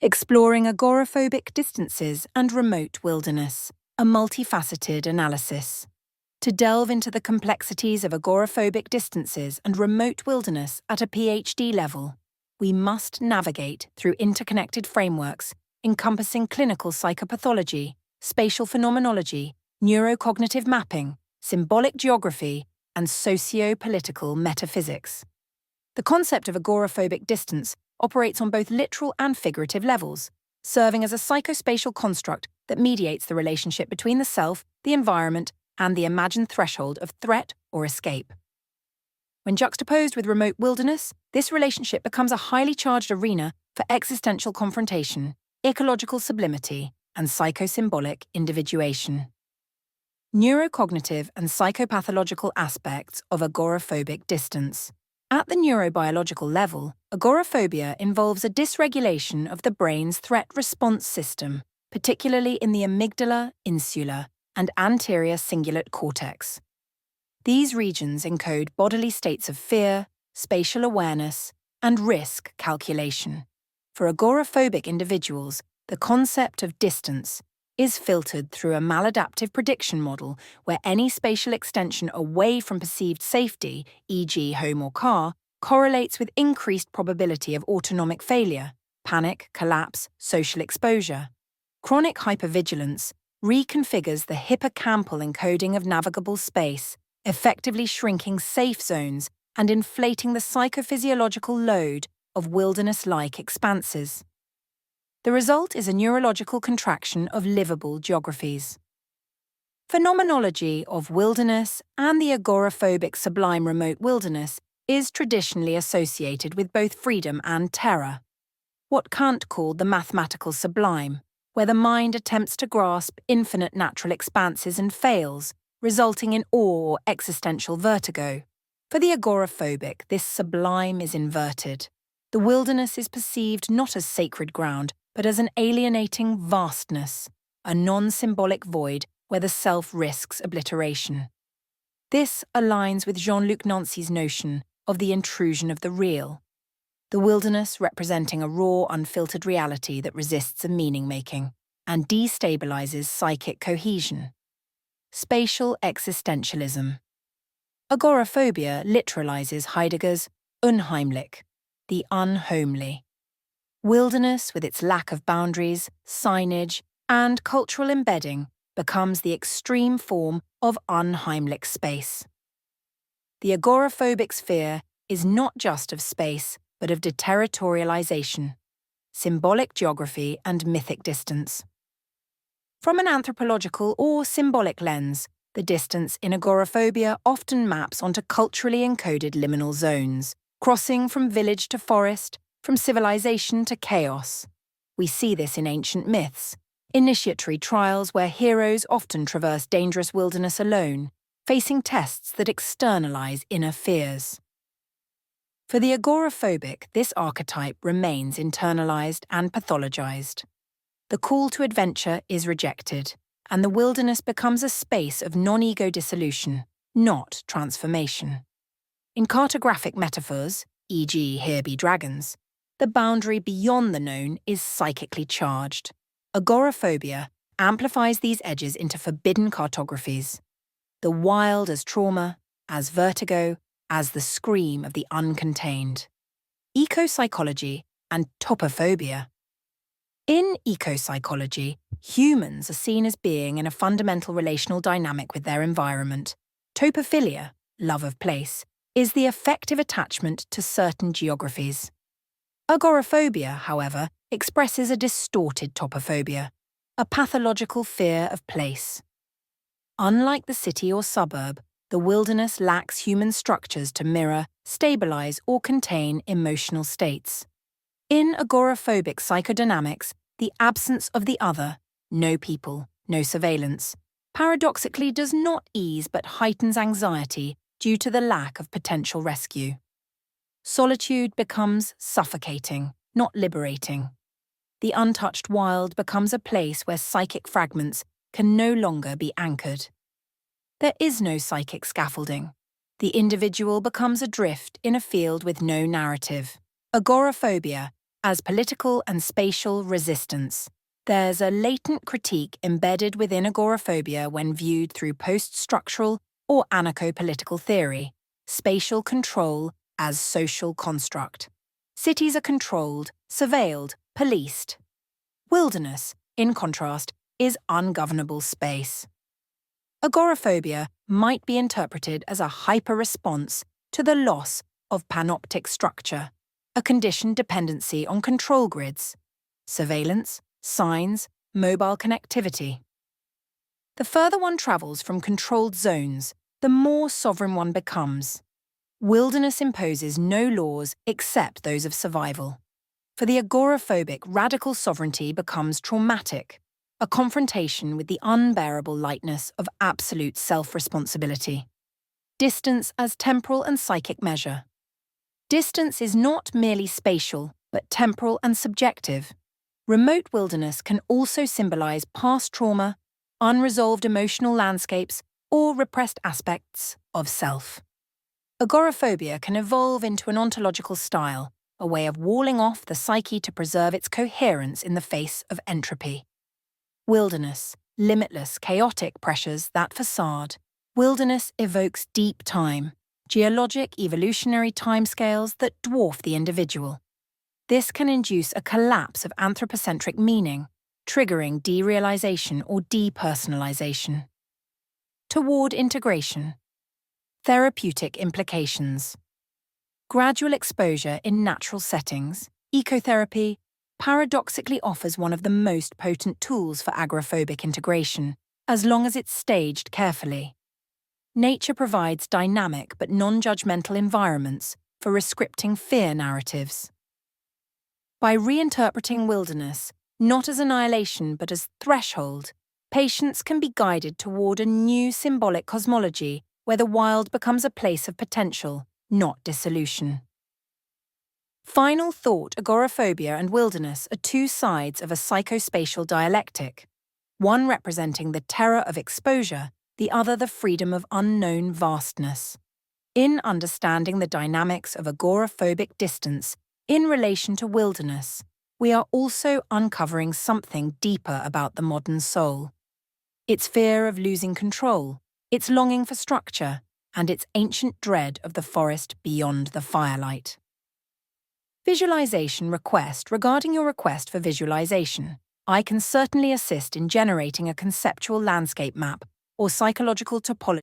Exploring agoraphobic distances and remote wilderness, a multifaceted analysis. To delve into the complexities of agoraphobic distances and remote wilderness at a PhD level, we must navigate through interconnected frameworks encompassing clinical psychopathology, spatial phenomenology, neurocognitive mapping, symbolic geography, and socio-political metaphysics. The concept of agoraphobic distance operates on both literal and figurative levels, serving as a psychospatial construct that mediates the relationship between the self, the environment, and the imagined threshold of threat or escape. When juxtaposed with remote wilderness, this relationship becomes a highly charged arena for existential confrontation, ecological sublimity, and psychosymbolic individuation. Neurocognitive and psychopathological aspects of agoraphobic distance. At the neurobiological level, agoraphobia involves a dysregulation of the brain's threat response system, particularly in the amygdala, insula, and anterior cingulate cortex. These regions encode bodily states of fear, spatial awareness, and risk calculation. For agoraphobic individuals, the concept of distance is filtered through a maladaptive prediction model where any spatial extension away from perceived safety, e.g. home or car, correlates with increased probability of autonomic failure, panic, collapse, social exposure. Chronic hypervigilance reconfigures the hippocampal encoding of navigable space, effectively shrinking safe zones and inflating the psychophysiological load of wilderness-like expanses. The result is a neurological contraction of livable geographies. Phenomenology of wilderness and the agoraphobic sublime remote wilderness is traditionally associated with both freedom and terror. What Kant called the mathematical sublime, where the mind attempts to grasp infinite natural expanses and fails, resulting in awe or existential vertigo. For the agoraphobic, this sublime is inverted. The wilderness is perceived not as sacred ground, but as an alienating vastness, a non-symbolic void where the self risks obliteration. This aligns with Jean-Luc Nancy's notion of the intrusion of the real, the wilderness representing a raw, unfiltered reality that resists a meaning-making and destabilizes psychic cohesion. Spatial existentialism. Agoraphobia literalizes Heidegger's unheimlich, the unhomely. Wilderness, with its lack of boundaries, signage, and cultural embedding, becomes the extreme form of unheimlich space. The agoraphobic's fear is not just of space, but of deterritorialization, symbolic geography, and mythic distance. From an anthropological or symbolic lens, the distance in agoraphobia often maps onto culturally encoded liminal zones, crossing from village to forest, from civilization to chaos. We see this in ancient myths, initiatory trials where heroes often traverse dangerous wilderness alone, facing tests that externalize inner fears. For the agoraphobic, this archetype remains internalized and pathologized. The call to adventure is rejected, and the wilderness becomes a space of non-ego dissolution, not transformation. In cartographic metaphors, e.g. here be dragons, the boundary beyond the known is psychically charged. Agoraphobia amplifies these edges into forbidden cartographies. The wild as trauma, as vertigo, as the scream of the uncontained. Ecopsychology and topophobia. In ecopsychology, humans are seen as being in a fundamental relational dynamic with their environment. Topophilia, love of place, is the affective attachment to certain geographies. Agoraphobia, however, expresses a distorted topophobia, a pathological fear of place. Unlike the city or suburb, the wilderness lacks human structures to mirror, stabilize, or contain emotional states. In agoraphobic psychodynamics, the absence of the other, no people, no surveillance, paradoxically does not ease but heightens anxiety due to the lack of potential rescue. Solitude becomes suffocating, not liberating. The untouched wild becomes a place where psychic fragments can no longer be anchored. There is no psychic scaffolding. The individual becomes adrift in a field with no narrative. Agoraphobia As political and spatial resistance, there's a latent critique embedded within agoraphobia when viewed through post-structural or anarcho-political theory, spatial control as social construct. Cities are controlled, surveilled, policed. Wilderness, in contrast, is ungovernable space. Agoraphobia might be interpreted as a hyper-response to the loss of panoptic structure, a conditioned dependency on control grids, surveillance, signs, mobile connectivity. The further one travels from controlled zones, the more sovereign one becomes. Wilderness imposes no laws except those of survival. For the agoraphobic, radical sovereignty becomes traumatic, a confrontation with the unbearable lightness of absolute self-responsibility. Distance as temporal and psychic measure. Distance is not merely spatial, but temporal and subjective. Remote wilderness can also symbolize past trauma, unresolved emotional landscapes, or repressed aspects of self. Agoraphobia can evolve into an ontological style, a way of walling off the psyche to preserve its coherence in the face of entropy. Wilderness, limitless, chaotic pressures that facade. Wilderness evokes deep time, geologic evolutionary timescales that dwarf the individual. This can induce a collapse of anthropocentric meaning, triggering derealization or depersonalization. Toward integration. Therapeutic implications. Gradual exposure in natural settings, ecotherapy, paradoxically offers one of the most potent tools for agoraphobic integration, as long as it's staged carefully. Nature provides dynamic but non-judgmental environments for rescripting fear narratives. By reinterpreting wilderness, not as annihilation but as threshold, patients can be guided toward a new symbolic cosmology where the wild becomes a place of potential, not dissolution. Final thought: agoraphobia and wilderness are two sides of a psychospatial dialectic, one representing the terror of exposure, the other the freedom of unknown vastness. In understanding the dynamics of agoraphobic distance in relation to wilderness, we are also uncovering something deeper about the modern soul. Its fear of losing control, its longing for structure, and its ancient dread of the forest beyond the firelight. Visualization request. Regarding your request for visualization, I can certainly assist in generating a conceptual landscape map or psychological topology